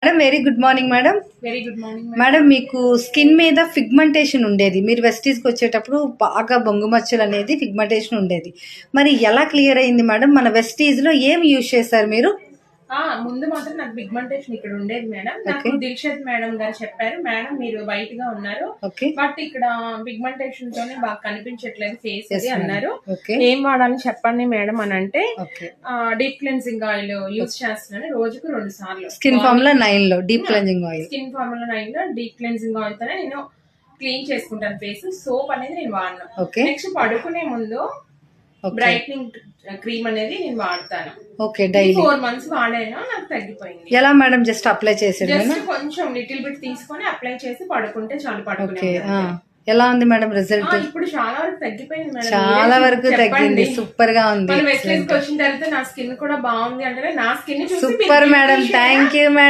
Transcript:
Madam very good morning madam. Very good morning madam, మీకు skin మీద pigmentation ఉండేది, మీరు వెస్టీజ్కి వచ్చేటప్పుడు బాగా బొంగు మచ్చలు అనేది ఫిగ్మెంటేషన్ ఉండేది. మరి ఎలా క్లియర్ అయింది మేడం? మన వెస్టీజ్లో ఏం యూజ్ చేశారు మీరు? ముందు మాత్రం నాకు పిగ్మెంటేషన్ ఇక్కడ ఉండేది మేడం. నాకు దిల్షద్ మేడం గారు చెప్పారు, మేడం మీరు వైట్ గా ఉన్నారు, బట్ ఇక్కడ పిగ్మెంటేషన్ తోనే బాగా కనిపించట్లేదు ఫేస్ అది అన్నారు. ఏం వాడాలని చెప్పండి మేడం అని అంటే డీప్ క్లెన్సింగ్ ఆయిల్ యూజ్ చేస్తున్నాను రోజుకు 2 సార్లు. స్కిన్ ఫార్ములా 9 లో deep cleansing oil, skin formula 9 లో డీప్ క్లెన్సింగ్ ఆయిల్ తోనే నేను క్లీన్ చేసుకుంటాను ఫేస్. సోప్ అనేది నేను వాడను. నెక్స్ట్ పడుకునే ముందు బ్రైట్నింగ్ క్రీమ్ అనేది నేను వాడతాను. ఓకే, డైలీ 4 months వాడాను, నాకు తగ్గిపోయింది. ఎలా మేడం? జస్ట్ అప్లై చేసేది, జస్ట్ కొంచెం లిటిల్ బిట్ తీసుకొని అప్లై చేసి పడుకుంటే చాలు. పడుకునే ఎలా ఉంది మేడం రిజల్ట్? ఇప్పుడు చాలా వరకు తగ్గిపోయింది మేడం. చాలా వరకు తగ్గింది, సూపర్ గా ఉంది. వెస్ట్‌కి వచ్చిన తర్వాత నా స్కిన్ కూడా బాగుంది అంటే నా skin super madam. Thank you madam.